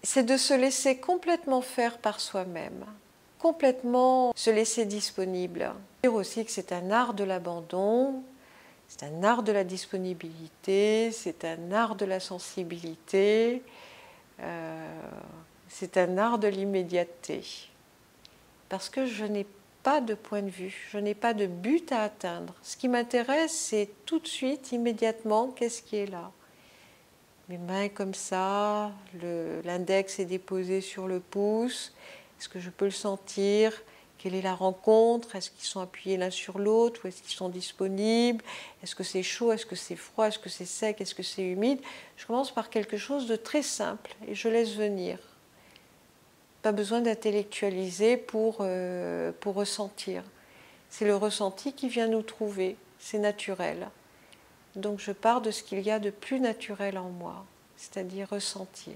c'est de se laisser complètement faire par soi-même, complètement se laisser disponible. Dire aussi que c'est un art de l'abandon, c'est un art de la disponibilité, c'est un art de la sensibilité, c'est un art de l'immédiateté. Parce que je n'ai pas de point de vue, je n'ai pas de but à atteindre. Ce qui m'intéresse, c'est tout de suite, immédiatement, qu'est-ce qui est là. Mes mains comme ça, l'index est déposé sur le pouce. Est-ce que je peux le sentir? Quelle est la rencontre? Est-ce qu'ils sont appuyés l'un sur l'autre ou est-ce qu'ils sont disponibles? Est-ce que c'est chaud? Est-ce que c'est froid? Est-ce que c'est sec? Est-ce que c'est humide? Je commence par quelque chose de très simple et je laisse venir. Pas besoin d'intellectualiser pour ressentir. C'est le ressenti qui vient nous trouver, c'est naturel. Donc je pars de ce qu'il y a de plus naturel en moi, c'est-à-dire ressentir.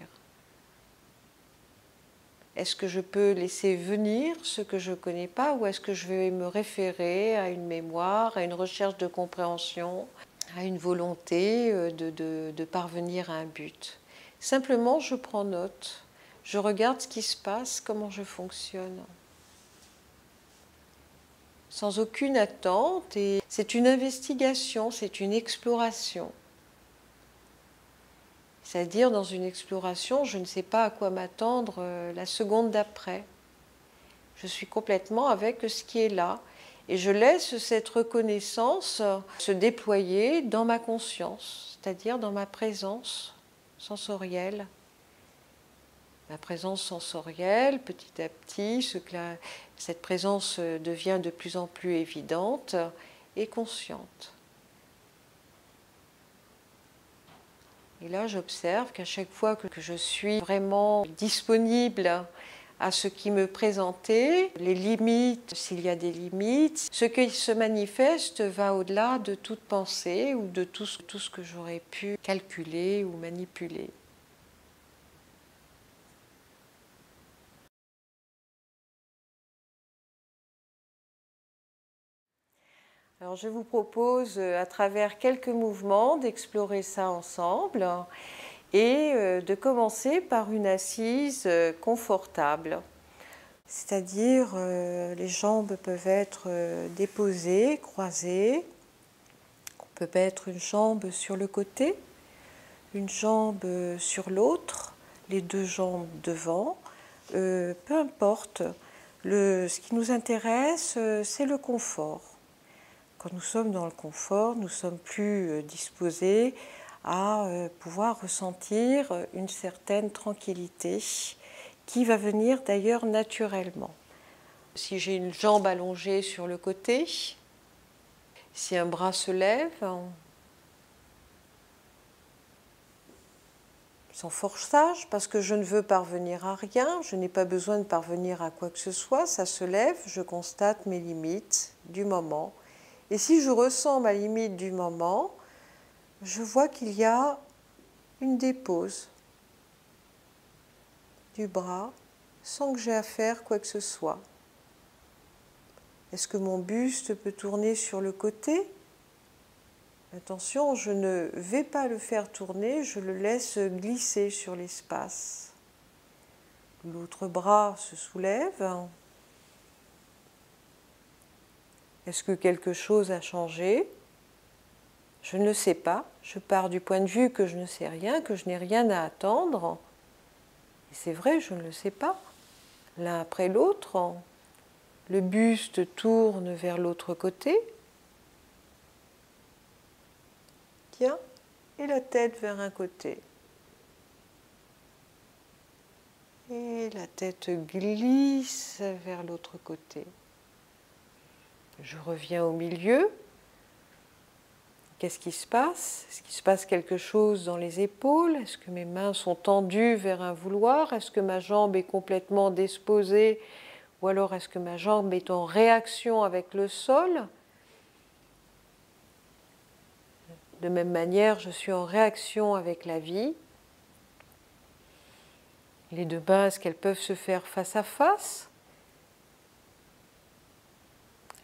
Est-ce que je peux laisser venir ce que je ne connais pas ou est-ce que je vais me référer à une mémoire, à une recherche de compréhension, à une volonté de parvenir à un but? Simplement, je prends note, je regarde ce qui se passe, comment je fonctionne. Sans aucune attente, et c'est une investigation, c'est une exploration. C'est-à-dire, dans une exploration, je ne sais pas à quoi m'attendre la seconde d'après. Je suis complètement avec ce qui est là. Et je laisse cette reconnaissance se déployer dans ma conscience, c'est-à-dire dans ma présence sensorielle. Ma présence sensorielle, petit à petit, cette présence devient de plus en plus évidente et consciente. Et là, j'observe qu'à chaque fois que je suis vraiment disponible à ce qui me présentait, les limites, s'il y a des limites, ce qui se manifeste va au-delà de toute pensée ou de tout ce que j'aurais pu calculer ou manipuler. Alors je vous propose, à travers quelques mouvements, d'explorer ça ensemble et de commencer par une assise confortable. C'est-à-dire, les jambes peuvent être déposées, croisées. On peut mettre une jambe sur le côté, une jambe sur l'autre, les deux jambes devant. Peu importe. Ce qui nous intéresse, c'est le confort. Quand nous sommes dans le confort, nous sommes plus disposés à pouvoir ressentir une certaine tranquillité qui va venir d'ailleurs naturellement. Si j'ai une jambe allongée sur le côté, si un bras se lève, sans forçage, parce que je ne veux parvenir à rien, je n'ai pas besoin de parvenir à quoi que ce soit, ça se lève, je constate mes limites du moment. Et si je ressens ma limite du moment, je vois qu'il y a une dépose du bras sans que j'ai à faire quoi que ce soit. Est-ce que mon buste peut tourner sur le côté? Attention, je ne vais pas le faire tourner, je le laisse glisser sur l'espace. L'autre bras se soulève. Est-ce que quelque chose a changé? Je ne le sais pas. Je pars du point de vue que je ne sais rien, que je n'ai rien à attendre. Et c'est vrai, je ne le sais pas. L'un après l'autre, le buste tourne vers l'autre côté. Tiens, et la tête vers un côté. Et la tête glisse vers l'autre côté. Je reviens au milieu. Qu'est-ce qui se passe? Est-ce qu'il se passe quelque chose dans les épaules? Est-ce que mes mains sont tendues vers un vouloir? Est-ce que ma jambe est complètement disposée? Ou alors est-ce que ma jambe est en réaction avec le sol? De même manière, je suis en réaction avec la vie. Les deux mains, est-ce qu'elles peuvent se faire face à face?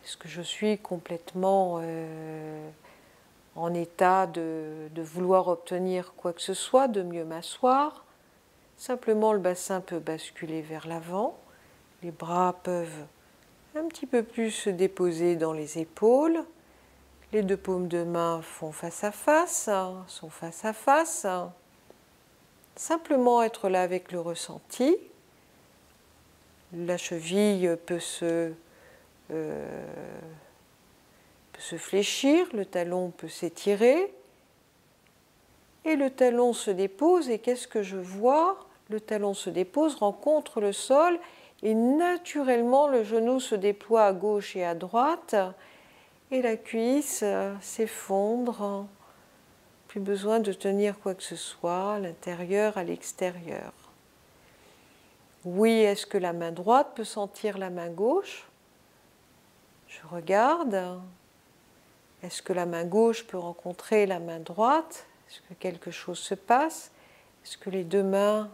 Est-ce que je suis complètement en état de vouloir obtenir quoi que ce soit, de mieux m'asseoir? Simplement, le bassin peut basculer vers l'avant. Les bras peuvent un petit peu plus se déposer dans les épaules. Les deux paumes de main font face à face, sont face à face. Simplement être là avec le ressenti. La cheville peut se fléchir, le talon peut s'étirer. Et le talon se dépose, et qu'est-ce que je vois? Le talon se dépose, rencontre le sol, et naturellement le genou se déploie à gauche et à droite, et la cuisse s'effondre. Plus besoin de tenir quoi que ce soit, à l'intérieur, à l'extérieur. Oui, est-ce que la main droite peut sentir la main gauche? Je regarde. Est-ce que la main gauche peut rencontrer la main droite? Est-ce que quelque chose se passe? Est-ce que les deux mains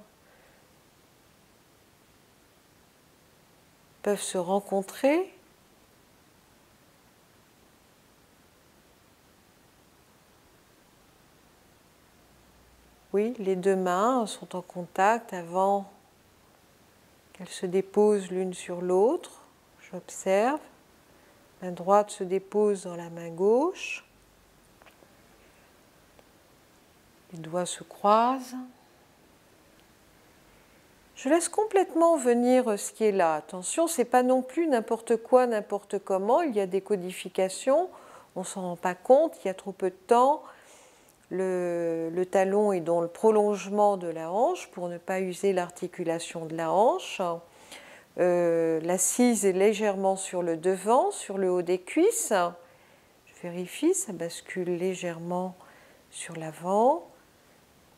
peuvent se rencontrer? Oui, les deux mains sont en contact avant qu'elles se déposent l'une sur l'autre. J'observe. La main droite se dépose dans la main gauche. Les doigts se croisent. Je laisse complètement venir ce qui est là. Attention, ce n'est pas non plus n'importe quoi, n'importe comment. Il y a des codifications, on ne s'en rend pas compte, il y a trop peu de temps. Le talon est dans le prolongement de la hanche pour ne pas user l'articulation de la hanche. L'assise est légèrement sur le devant, sur le haut des cuisses. Je vérifie, ça bascule légèrement sur l'avant.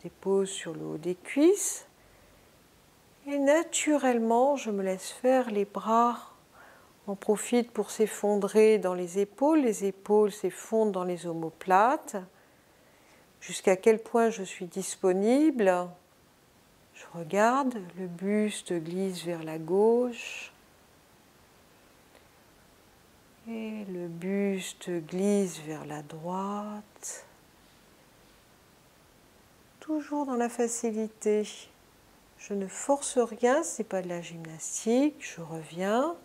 Dépose sur le haut des cuisses. Et naturellement, je me laisse faire, les bras en profitent pour s'effondrer dans les épaules s'effondrent dans les omoplates. Jusqu'à quel point je suis disponible? Je regarde, le buste glisse vers la gauche et le buste glisse vers la droite. Toujours dans la facilité. Je ne force rien, ce n'est pas de la gymnastique, je reviens.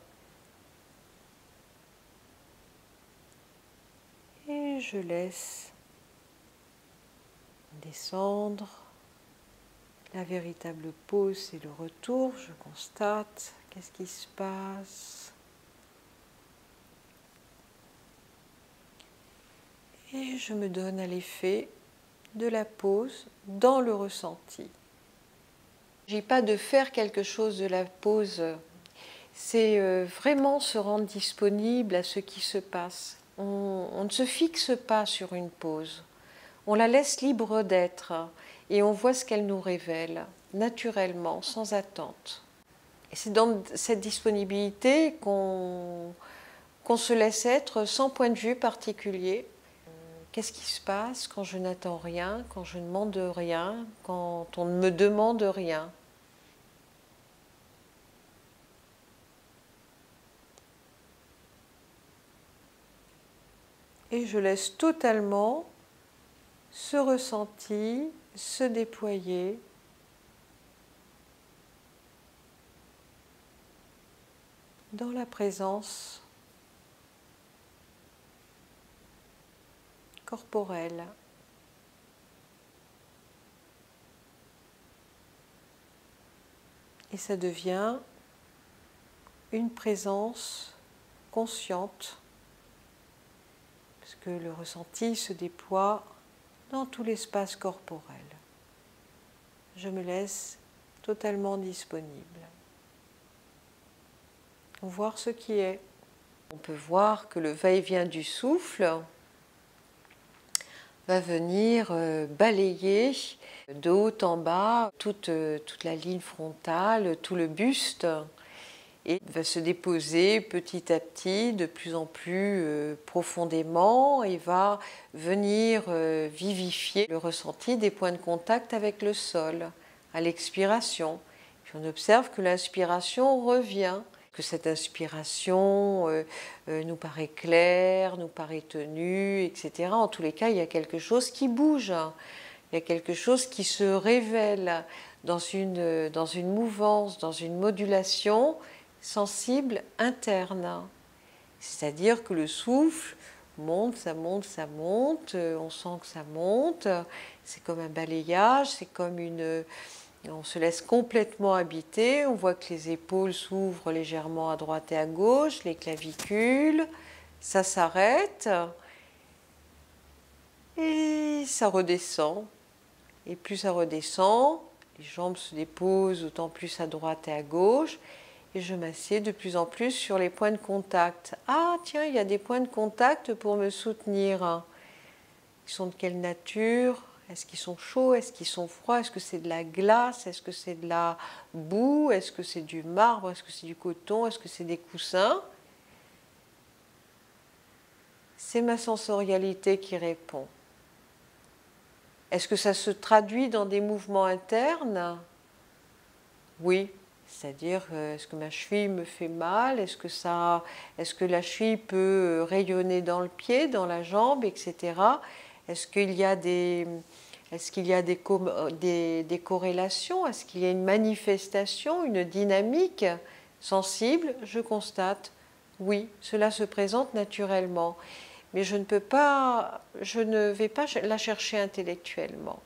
Et je laisse descendre. La véritable pause, c'est le retour. Je constate qu'est-ce qui se passe. Et je me donne à l'effet de la pause dans le ressenti. Il ne s'agit pas de faire quelque chose de la pause, c'est vraiment se rendre disponible à ce qui se passe. On ne se fixe pas sur une pause, on la laisse libre d'être et on voit ce qu'elle nous révèle, naturellement, sans attente. Et c'est dans cette disponibilité qu'on se laisse être sans point de vue particulier. Qu'est-ce qui se passe quand je n'attends rien, quand je ne demande rien, quand on ne me demande rien? Et je laisse totalement ce ressenti se déployer dans la présence corporelle. Et ça devient une présence consciente, parce que le ressenti se déploie dans tout l'espace corporel. Je me laisse totalement disponible. Voir ce qui est. On peut voir que le va-et-vient du souffle va venir balayer de haut en bas toute la ligne frontale, tout le buste, et va se déposer petit à petit, de plus en plus profondément, et va venir vivifier le ressenti des points de contact avec le sol à l'expiration. Puis on observe que l'inspiration revient, que cette inspiration nous paraît claire, nous paraît tenue, etc. En tous les cas, il y a quelque chose qui bouge, il y a quelque chose qui se révèle dans une mouvance, dans une modulation sensible interne. C'est-à-dire que le souffle monte, ça monte, ça monte, on sent que ça monte, c'est comme un balayage, c'est comme on se laisse complètement habiter, on voit que les épaules s'ouvrent légèrement à droite et à gauche, les clavicules, ça s'arrête et ça redescend. Et plus ça redescend, les jambes se déposent d'autant plus à droite et à gauche, et je m'assieds de plus en plus sur les points de contact. Ah tiens, il y a des points de contact pour me soutenir. Ils sont de quelle nature? Est-ce qu'ils sont chauds? Est-ce qu'ils sont froids? Est-ce que c'est de la glace? Est-ce que c'est de la boue? Est-ce que c'est du marbre? Est-ce que c'est du coton? Est-ce que c'est des coussins? C'est ma sensorialité qui répond. Est-ce que ça se traduit dans des mouvements internes? Oui. C'est-à-dire, est-ce que ma cheville me fait mal? Est-ce que la cheville peut rayonner dans le pied, dans la jambe, etc. Est-ce qu'il y a des corrélations? Est-ce qu'il y a une manifestation, une dynamique sensible? Je constate, oui, cela se présente naturellement. Mais je ne vais pas la chercher intellectuellement.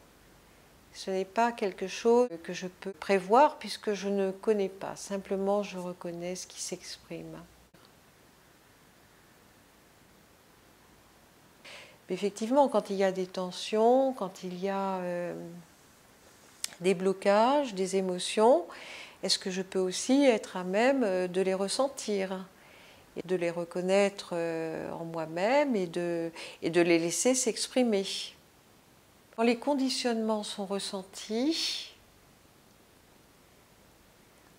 Ce n'est pas quelque chose que je peux prévoir puisque je ne connais pas. Simplement, je reconnais ce qui s'exprime. Effectivement, quand il y a des tensions, quand il y a des blocages, des émotions, est-ce que je peux aussi être à même de les ressentir et de les reconnaître en moi-même et de les laisser s'exprimer? Quand les conditionnements sont ressentis,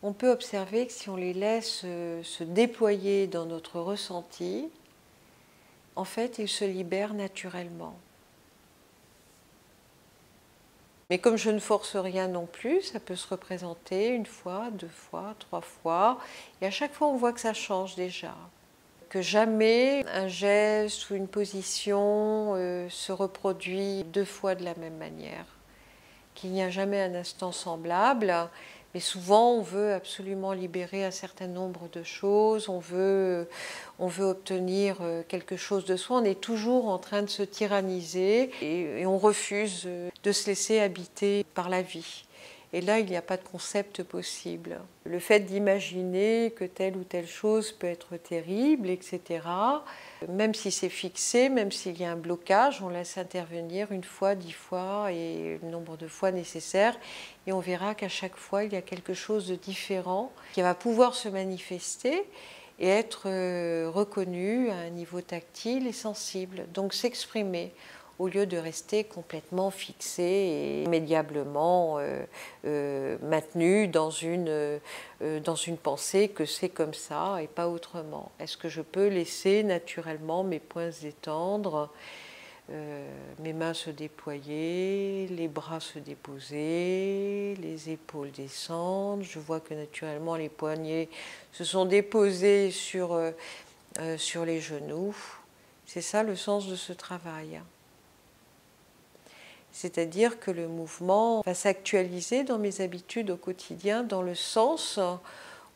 on peut observer que si on les laisse se déployer dans notre ressenti, en fait, ils se libèrent naturellement. Mais comme je ne force rien non plus, ça peut se représenter une fois, deux fois, trois fois, et à chaque fois on voit que ça change déjà. Que jamais un geste ou une position se reproduit deux fois de la même manière. Qu'il n'y a jamais un instant semblable, mais souvent on veut absolument libérer un certain nombre de choses, on veut obtenir quelque chose de soi, on est toujours en train de se tyranniser et on refuse de se laisser habiter par la vie. Et là, il n'y a pas de concept possible. Le fait d'imaginer que telle ou telle chose peut être terrible, etc., même si c'est fixé, même s'il y a un blocage, on laisse intervenir une fois, 10 fois et le nombre de fois nécessaire. Et on verra qu'à chaque fois, il y a quelque chose de différent qui va pouvoir se manifester et être reconnu à un niveau tactile et sensible, donc s'exprimer, au lieu de rester complètement fixé et immédiablement maintenu dans une pensée que c'est comme ça et pas autrement. Est-ce que je peux laisser naturellement mes poings se détendre, mes mains se déployer, les bras se déposer, les épaules descendre? Je vois que naturellement les poignets se sont déposés sur les genoux. C'est ça le sens de ce travail. C'est-à-dire que le mouvement va s'actualiser dans mes habitudes au quotidien, dans le sens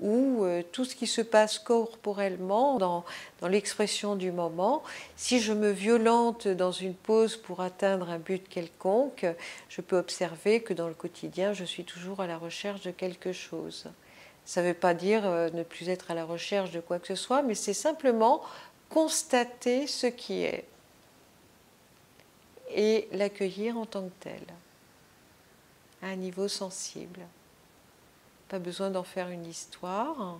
où tout ce qui se passe corporellement, dans l'expression du moment, si je me violente dans une pose pour atteindre un but quelconque, je peux observer que dans le quotidien, je suis toujours à la recherche de quelque chose. Ça ne veut pas dire ne plus être à la recherche de quoi que ce soit, mais c'est simplement constater ce qui est et l'accueillir en tant que tel, à un niveau sensible. Pas besoin d'en faire une histoire,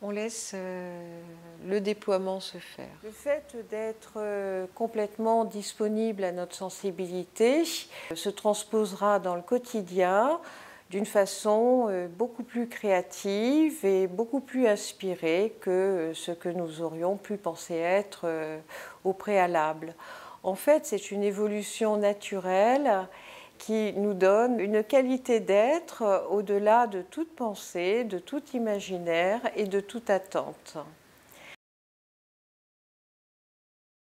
on laisse le déploiement se faire. Le fait d'être complètement disponible à notre sensibilité se transposera dans le quotidien d'une façon beaucoup plus créative et beaucoup plus inspirée que ce que nous aurions pu penser être au préalable. En fait, c'est une évolution naturelle qui nous donne une qualité d'être au-delà de toute pensée, de tout imaginaire et de toute attente.